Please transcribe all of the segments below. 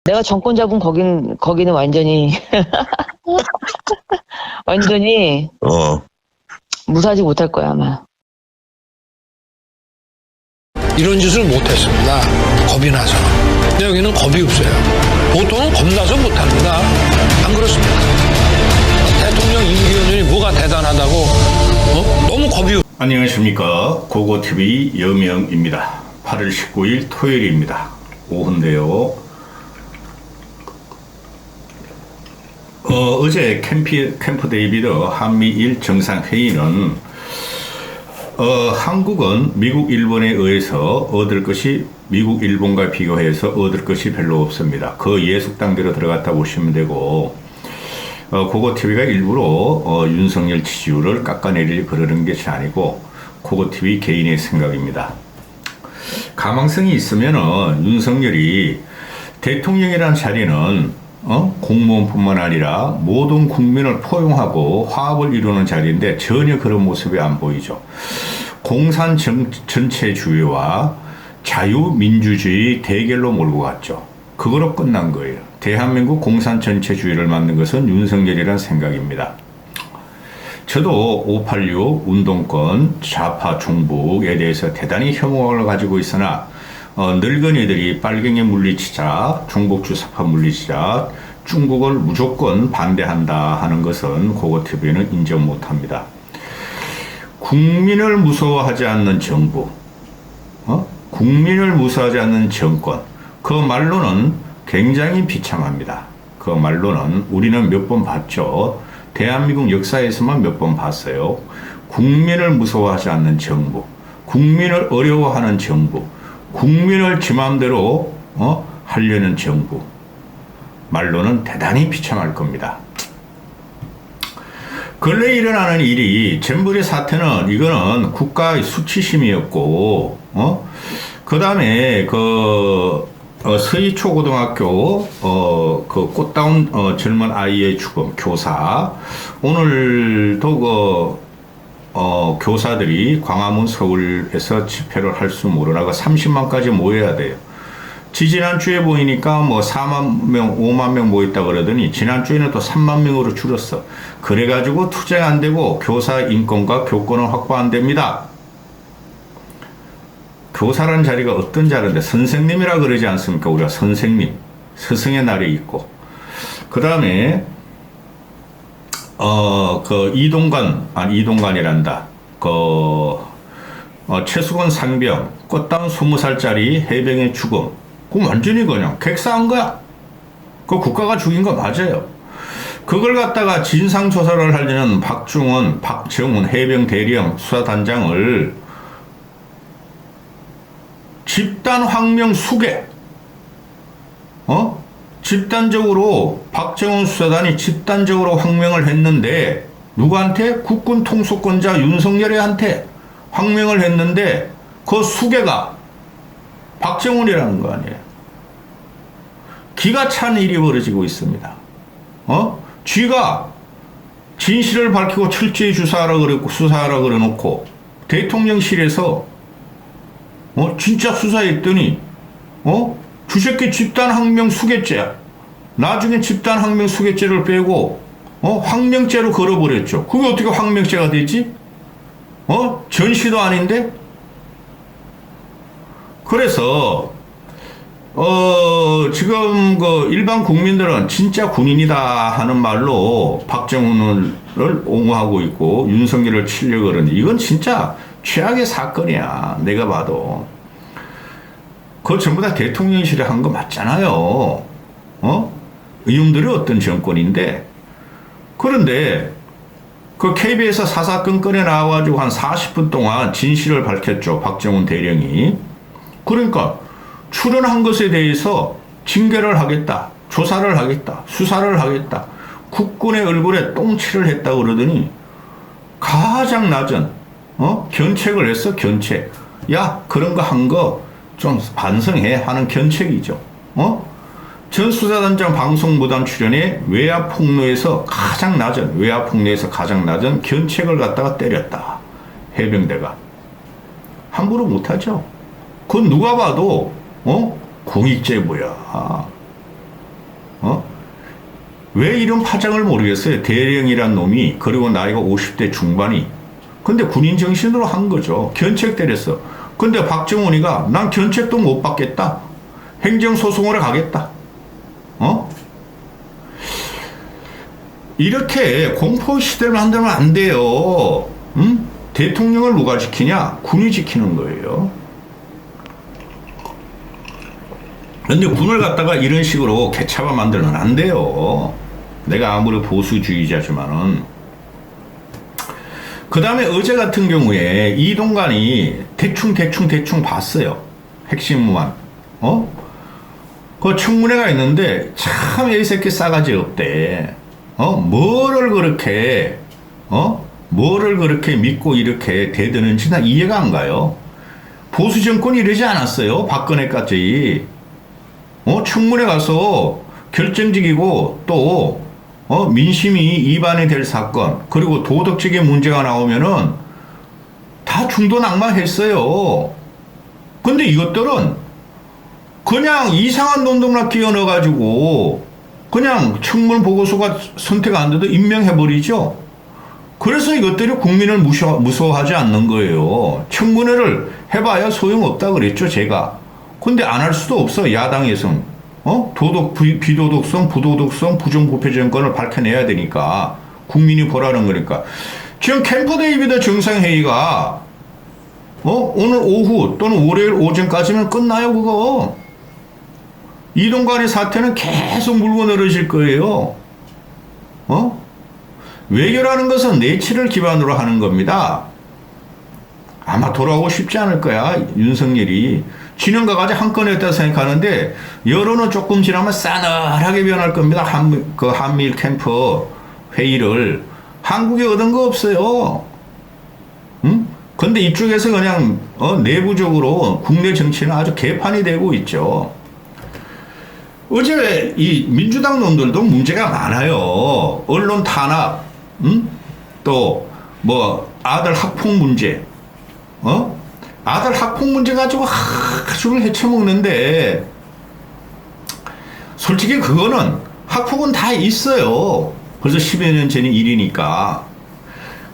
내가 정권 잡은 거기는 완전히 완전히 무사하지 못할 거야 아마. 이런 짓을 못했습니다. 겁이 나서. 근데 여기는 겁이 없어요. 보통은 겁나서 못합니다. 안 그렇습니까? 대통령 임기연이 뭐가 대단하다고 너무 겁이 없어요. 안녕하십니까. 고고TV 여명입니다. 8월 19일 토요일입니다. 오후인데요. 어제 캠프 데이비드 한미일 정상회의는 한국은 미국, 일본에 의해서 얻을 것이 미국, 일본과 비교해서 얻을 것이 별로 없습니다. 그 예속 단계로 들어갔다 보시면 되고, 고고TV가 일부러 윤석열 지지율을 깎아내리려 그러는 것이 아니고 고고TV 개인의 생각입니다. 가망성이 있으면은 윤석열이 대통령이라는 자리는 공무원뿐만 아니라 모든 국민을 포용하고 화합을 이루는 자리인데 전혀 그런 모습이 안 보이죠. 공산 전체주의와 자유민주주의 대결로 몰고 갔죠. 그거로 끝난 거예요. 대한민국 공산 전체주의를 만든 것은 윤석열이라는 생각입니다. 저도 586 운동권 좌파 종북에 대해서 대단히 혐오를 가지고 있으나 늙은이들이 빨갱이 물리치자, 종북주사파 물리치자, 중국을 무조건 반대한다 하는 것은 고고TV는 인정 못합니다. 국민을 무서워하지 않는 정부, 국민을 무서워하지 않는 정권, 그 말로는 굉장히 비참합니다. 그 말로는 우리는 몇 번 봤죠. 대한민국 역사에서만 몇 번 봤어요. 국민을 무서워하지 않는 정부, 국민을 어려워하는 정부, 국민을 지 맘대로 하려는 정부. 말로는 대단히 비참할 겁니다. 근래 일어나는 일이 잼버리 사태는 이거는 국가의 수치심이었고, 그 다음에 서희초고등학교 그 꽃다운 젊은 아이의 죽음 교사, 오늘도 교사들이 광화문 서울에서 집회를 할 수 모르나가 30만까지 모여야 돼요. 지난주에 보이니까 4만 명, 5만 명 모였다 그러더니 지난주에는 또 3만 명으로 줄었어. 그래가지고 투쟁 안 되고 교사 인권과 교권은 확보 안 됩니다. 교사라는 자리가 어떤 자리인데 선생님이라 그러지 않습니까? 우리가 선생님, 스승의 날이 있고. 그 다음에 이동관이란다. 최수건 상병, 꽃다운 20살짜리 해병의 죽음. 그건 완전히 그냥 객사한 거야. 그 국가가 죽인 거 맞아요. 그걸 갖다가 진상조사를 하려는 박정훈 해병 대령 수사단장을 집단 황명 수계, 집단적으로 박정훈 수사단이 집단적으로 황명을 했는데 누구한테? 국군 통수권자 윤석열이한테 황명을 했는데 그 수계가 박정훈이라는 거 아니에요. 기가 찬 일이 벌어지고 있습니다. 쥐가 진실을 밝히고 철저히 수사하라 그래놓고 대통령실에서 진짜 수사했더니 주새끼 집단항명 수괴죄야. 나중에 집단항명 수괴죄를 빼고 황명죄로 걸어버렸죠. 그게 어떻게 황명죄가 되지? 전시도 아닌데? 그래서 지금 일반 국민들은 진짜 군인이다 하는 말로 박정훈을 옹호하고 있고 윤석열을 치려고 그러는데 이건 진짜 최악의 사건이야. 내가 봐도. 그거 전부 다 대통령실이 한 거 맞잖아요. 이놈들이 어떤 정권인데. 그런데 그 KBS 사사건건에 나와가지고 한 40분 동안 진실을 밝혔죠. 박정훈 대령이. 그러니까 출연한 것에 대해서 징계를 하겠다. 조사를 하겠다. 수사를 하겠다. 국군의 얼굴에 똥칠을 했다 그러더니 가장 낮은 견책을 했어. 견책. 야 그런 거 한 거 좀 반성해 하는 견책이죠. 전 수사단장 방송 무단 출연에 외압폭로에서 가장 낮은 견책을 갖다가 때렸다. 해병대가. 함부로 못하죠. 그건 누가 봐도 공익제보야. 왜 이런 파장을 모르겠어요. 대령이란 놈이, 그리고 나이가 50대 중반이. 근데 군인 정신으로 한 거죠. 견책 때렸어. 근데 박정훈이가 난 견책도 못 받겠다. 행정소송으로 가겠다. 이렇게 공포시대를 만들면 안 돼요. 응? 대통령을 누가 지키냐? 군이 지키는 거예요. 근데 군을 갖다가 이런 식으로 개차반 만들면 안 돼요. 내가 아무리 보수주의자지만은. 그 다음에 어제 같은 경우에 이동관이 대충 봤어요. 핵심만. 그 청문회가 있는데 참 이 새끼 싸가지 없대. 뭐를 그렇게 믿고 이렇게 대드는지 나 이해가 안 가요. 보수 정권이 이러지 않았어요. 박근혜까지. 청문회 가서 결정적이고 또 민심이 이반이 될 사건, 그리고 도덕적인 문제가 나오면은 다 중도낙마했어요. 근데 이것들은 그냥 이상한 놈들만 끼워 넣어가지고 그냥 청문 보고서가 선택 안 돼도 임명해버리죠. 그래서 이것들이 국민을 무서워하지 않는 거예요. 청문회를 해봐야 소용없다 그랬죠, 제가. 근데 안 할 수도 없어, 야당에서는. 비도덕성, 부도덕성, 부정부패 정권을 밝혀내야 되니까. 국민이 보라는 거니까. 지금 캠프 데이비드 정상회의가, 오늘 오후 또는 월요일 오전까지면 끝나요, 그거. 이동관의 사태는 계속 물고 늘어질 거예요. 외교라는 것은 내치를 기반으로 하는 겁니다. 아마 돌아오고 싶지 않을 거야, 윤석열이. 진영과 같이 한 건에 있다고 생각하는데, 여론은 조금 지나면 싸늘하게 변할 겁니다. 한미일 캠프 회의를. 한국에 얻은 거 없어요. 응? 근데 이쪽에서 그냥, 내부적으로 국내 정치는 아주 개판이 되고 있죠. 어제 이 민주당 놈들도 문제가 많아요. 언론 탄압, 또 아들 학폭 문제, 아들 학폭 문제 가지고 하루를 헤쳐먹는데, 솔직히 그거는 학폭은 다 있어요. 벌써 10여 년 전의 일이니까.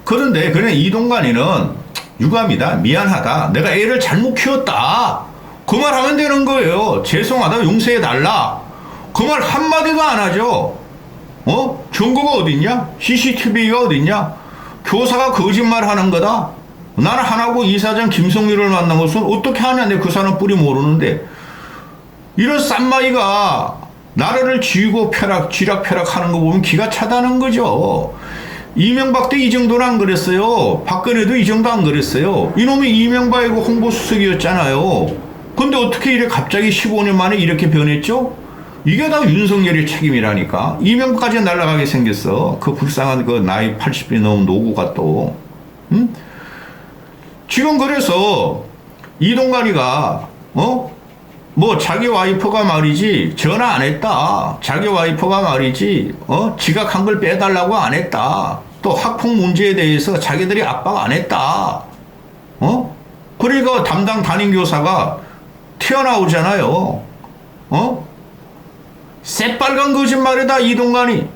그런데 그냥 이동관이는 유감이다, 미안하다, 내가 애를 잘못 키웠다, 그 말 하면 되는 거예요. 죄송하다, 용서해달라. 그 말 한마디도 안 하죠. 증거가 어딨냐? CCTV가 어딨냐? 교사가 거짓말 하는 거다. 나는 하나고 이사장 김성유를 만난 것은 어떻게 하냐? 내 그 사람 뿌리 모르는데. 이런 쌈마이가 나라를 쥐락펴락 하는 거 보면 기가 차다는 거죠. 이명박 때 이 정도는 안 그랬어요. 박근혜도 이 정도 안 그랬어요. 이놈이 이명박이고 홍보수석이었잖아요. 근데 어떻게 이래 갑자기 15년 만에 이렇게 변했죠? 이게 다 윤석열의 책임이라니까. 이명박까지 날아가게 생겼어. 그 불쌍한 그 나이 80이 넘은 노구가 또. 응? 지금 그래서 이동관이가 자기 와이프가 말이지 전화 안 했다. 자기 와이프가 말이지 지각한 걸 빼달라고 안 했다. 또 학폭 문제에 대해서 자기들이 압박 안 했다. 그러니까 담당 담임교사가 튀어나오잖아요. 새빨간 거짓말이다, 이동관이.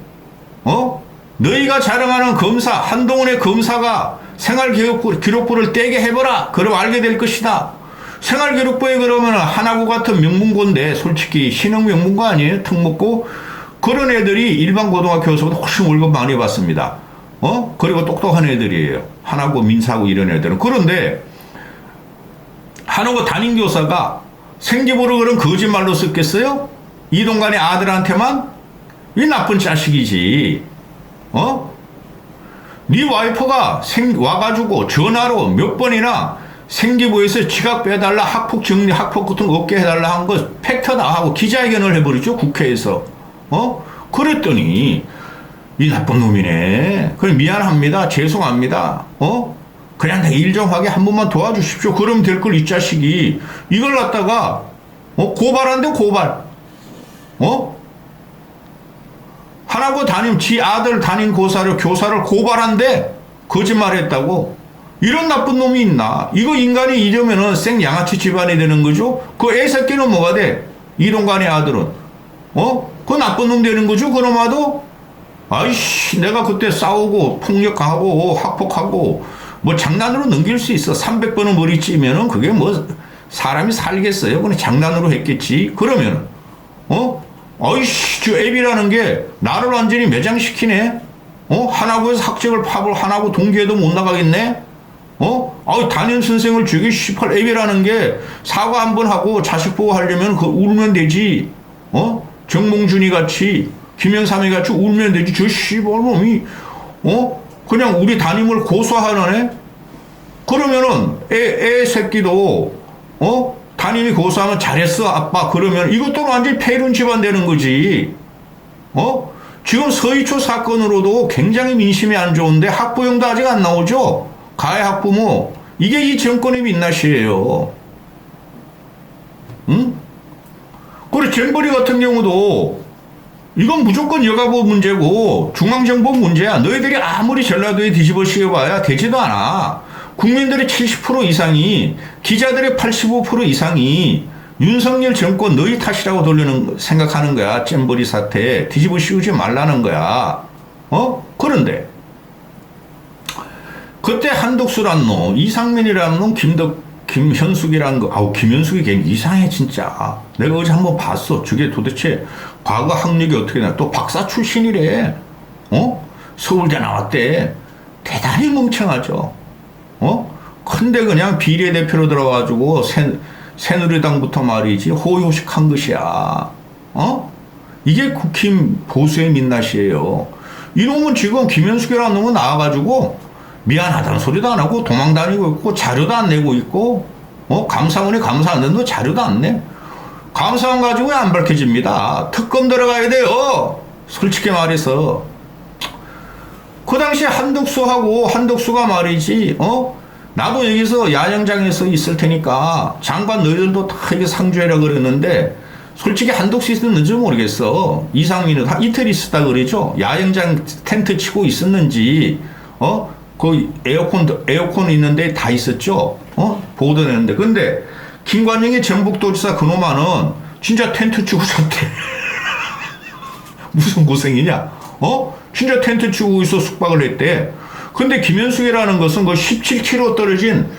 너희가 자랑하는 검사, 한동훈의 검사가 생활기록부를 떼게 해보라. 그럼 알게 될 것이다. 생활기록부에 그러면 하나고 같은 명문고인데, 솔직히 신흥 명문고 아니에요? 특목고? 그런 애들이 일반 고등학교에서보다 훨씬 월급 많이 받습니다. 그리고 똑똑한 애들이에요. 하나고, 민사고 이런 애들은. 그런데 하나고 담임교사가 생기부를 그런 거짓말로 썼겠어요? 이동관의 아들한테만? 이 나쁜 자식이지. 네 와이프가 와가지고 전화로 몇 번이나 생기부에서 지각 빼달라, 학폭 정리, 학폭 같은 거 없게 해달라 한 거 팩트다 하고 기자회견을 해버리죠, 국회에서. 그랬더니 이 나쁜 놈이네. 그래, 미안합니다, 죄송합니다. 그냥 일 좀 하게 한 번만 도와주십시오. 그러면 될 걸, 이 자식이. 이걸 갖다가 고발한대, 고발. 하나고 지 아들 담임 교사를 고발한대. 거짓말했다고. 이런 나쁜 놈이 있나? 이거 인간이 이러면은 생 양아치 집안이 되는 거죠? 그 애새끼는 뭐가 돼? 이동관의 아들은. 그 나쁜 놈 되는 거죠? 그놈아도? 아이씨, 내가 그때 싸우고 폭력하고 학폭하고 뭐 장난으로 넘길 수 있어. 300번은 머리 찌면은 그게 뭐 사람이 살겠어요. 그냥 장난으로 했겠지. 그러면은 아이씨, 저 앱이라는 게 나를 완전히 매장시키네. 하나고에서 학적을 파볼 하나고 동기에도 못 나가겠네. 담임 선생을 죽이 18 앱이라는 게 사과 한 번 하고 자식 보호하려면 그 울면 되지. 정몽준이 같이 김영삼이 같이 울면 되지. 저 씨발놈이 그냥 우리 담임을 고소하네. 그러면은 애 새끼도 담임이 고소하면 잘했어 아빠 그러면 이것도 완전히 폐륜 집안 되는 거지. 지금 서희초 사건으로도 굉장히 민심이 안 좋은데 학부형도 아직 안 나오죠. 가해 학부모. 이게 이 정권의 민낯이에요. 응? 그리고 잼버리 같은 경우도 이건 무조건 여가부 문제고 중앙정부 문제야. 너희들이 아무리 전라도에 뒤집어 씌워봐야 되지도 않아. 국민들의 70% 이상이, 기자들의 85% 이상이 윤석열 정권 너희 탓이라고 생각하는 거야. 잼버리 사태 뒤집어 씌우지 말라는 거야. 그런데 그때 한덕수란 놈, 이상민이라는 놈, 김현숙이라는 거, 김현숙이 걔 이상해, 진짜. 내가 어제 한번 봤어. 저게 도대체 과거 학력이 어떻게 되나. 또 박사 출신이래. 서울대 나왔대. 대단히 멍청하죠. 근데 그냥 비례대표로 들어가지고 새누리당부터 말이지, 호요식한 것이야. 이게 국힘 보수의 민낯이에요. 이놈은 지금 김현숙이라는 놈은 나와가지고, 미안하다는 소리도 안 하고 도망 다니고 있고 자료도 안 내고 있고 감사원이 감사하는데도 자료도 안 내. 감사원 가지고 왜 안 밝혀집니다. 특검 들어가야 돼요. 솔직히 말해서. 그 당시에 한덕수가 말이지 나도 여기서 야영장에서 있을 테니까 장관 너희들도 다 이게 상주해라 그랬는데 솔직히 한덕수 있었는지 모르겠어. 이상민은 이틀 있었다 그러죠. 야영장 텐트 치고 있었는지 그 에어컨 있는데 다 있었죠? 보도되는데. 근데, 김관영이 전북도지사 그놈아는 진짜 텐트 치고 잤대. 무슨 고생이냐? 진짜 텐트 치고 있어 숙박을 했대. 근데 김현숙이라는 것은 그 17km 떨어진,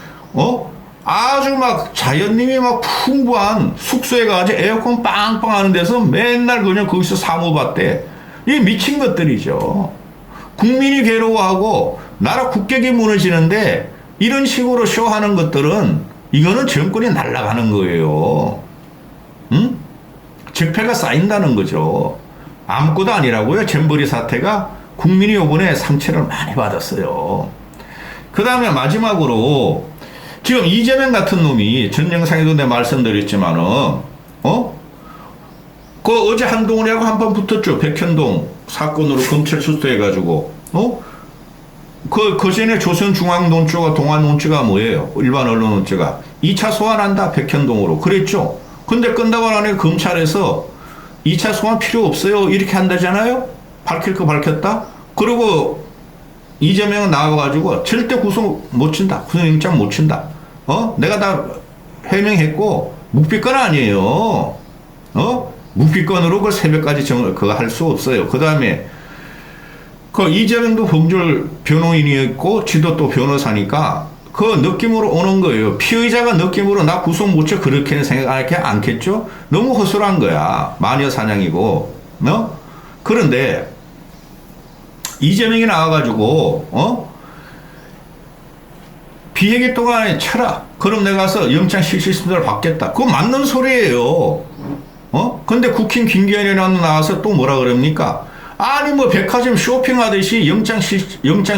아주 막 자연님이 막 풍부한 숙소에 가서 에어컨 빵빵 하는 데서 맨날 그냥 거기서 사모봤대. 이게 미친 것들이죠. 국민이 괴로워하고 나라 국격이 무너지는데 이런 식으로 쇼하는 것들은 이거는 정권이 날아가는 거예요. 응? 적폐가 쌓인다는 거죠. 아무것도 아니라고요. 잼버리 사태가 국민이 요번에 상처를 많이 받았어요. 그 다음에 마지막으로 지금 이재명 같은 놈이 전 영상에도 내가 말씀드렸지만은 그 어제 한동훈이하고 한번 붙었죠. 백현동 사건으로 검찰 출두해가지고 그 전에 조선중앙논조가 동아논조가 뭐예요? 일반 언론 논조가 2차 소환한다 백현동으로 그랬죠. 근데 끝나고 나니 검찰에서 2차 소환 필요 없어요 이렇게 한다잖아요. 밝힐 거 밝혔다. 그리고 이재명은 나와가지고 절대 구속 못 친다. 구속영장 못 친다. 내가 다 해명했고 묵비권 아니에요. 묵비권으로 그 새벽까지 그거 할 수 없어요. 그 다음에 그 이재명도 법률 변호인이었고 지도 또 변호사니까 그 느낌으로 오는 거예요. 피의자가 느낌으로 나 구속 못 쳐 그렇게는 생각하지 않겠죠? 너무 허술한 거야. 마녀 사냥이고. 그런데 이재명이 나와가지고 비회기 동안에 쳐라. 그럼 내가 가서 영장 실질심사를 받겠다. 그거 맞는 소리예요. 근데 국힘 김기현이라는 나와서 또 뭐라 그럽니까? 아니 뭐 백화점 쇼핑하듯이 영장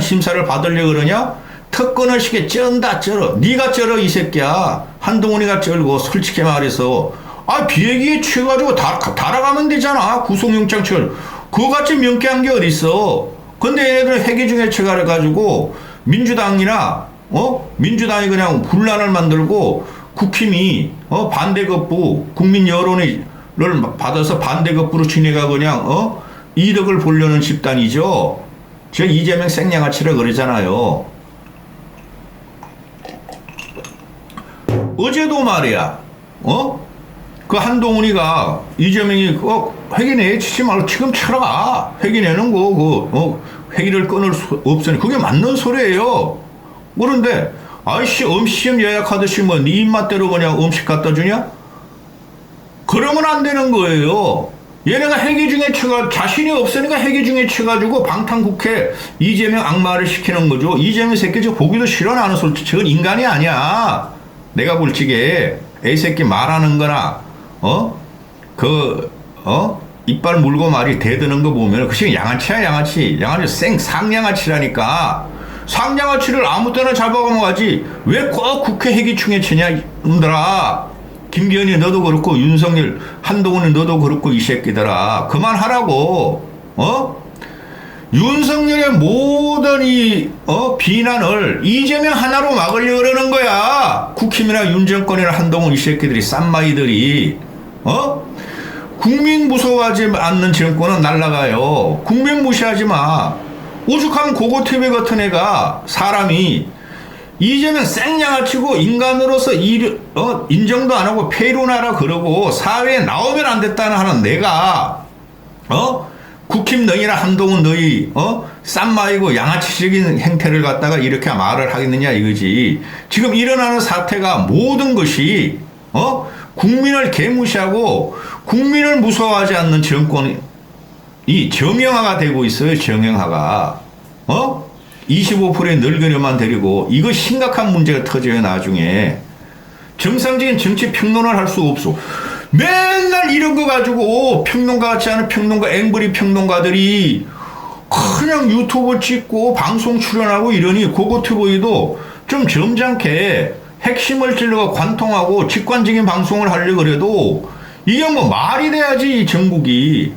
심사를 받으려고 그러냐? 특권을 시게 쩐다 쩔어. 네가 쩔어 이 새끼야. 한동훈이가 쩔고 솔직히 말해서 비행기에 취해가지고 달아가면 되잖아. 구속영장 쩔. 그거같이 명쾌한 게 어딨어. 근데 얘네들은 회기 중에 처가해가지고 민주당이나 민주당이 그냥 분란을 만들고 국힘이 반대급부 국민 여론을 받아서 반대급부로 지내가 그냥 이득을 보려는 집단이죠. 제가 이재명 생양아치라 그러잖아요. 어제도 말이야. 그 한동훈이가 이재명이 회기 치지 말고 지금 쳐라. 회기 내는 거, 회기를 끊을 수 없으니 그게 맞는 소리예요. 그런데 아이씨 음식점 예약하듯이 뭐 네 입맛대로 그냥 음식 갖다 주냐? 그러면 안 되는 거예요. 얘네가 회기 중에 쳐가 자신이 없으니까 회기 중에 쳐가지고 방탄국회 이재명 악마를 시키는 거죠. 이재명 새끼 저 보기도 싫어. 나는 솔직히 저건 인간이 아니야. 내가 굴직에 애 새끼 말하는 거나 이빨 물고 말이 대드는 거 보면 그 지금 양아치야. 양아치 상양아치라니까. 상양아치를 아무 때나 잡아가면 가지 왜 꼭 국회 회기충에 치냐 놈들아. 김기현이 너도 그렇고 윤석열 한동훈이 너도 그렇고 이 새끼들아 그만하라고. 윤석열의 모든 이 비난을 이재명 하나로 막으려고 그러는 거야. 국힘이나 윤정권이나 한동훈 이 새끼들이 쌈마이들이 국민 무서워하지 않는 정권은 날라가요. 국민 무시하지 마. 오죽하면 고고TV 같은 애가 사람이 이재명 생양아치고 인간으로서 인정도 안 하고 폐륜하라 그러고 사회에 나오면 안 됐다는 하는 내가 국힘 너희나 한동훈 너희 쌈마이고 양아치적인 행태를 갖다가 이렇게 말을 하겠느냐 이거지. 지금 일어나는 사태가 모든 것이 국민을 개무시하고 국민을 무서워하지 않는 정권이 정형화가 되고 있어요. 정형화가 25%의 늙은이만 데리고 이거 심각한 문제가 터져요. 나중에 정상적인 정치 평론을 할 수 없어. 맨날 이런 거 가지고 평론가 같지 않은 평론가 앵벌이 평론가들이 그냥 유튜브 찍고 방송 출연하고 이러니 고고TV도 좀 점잖게 핵심을 찔러가 관통하고 직관적인 방송을 하려고 그래도 이게 뭐 말이 돼야지 정국이.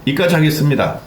이까지 하겠습니다.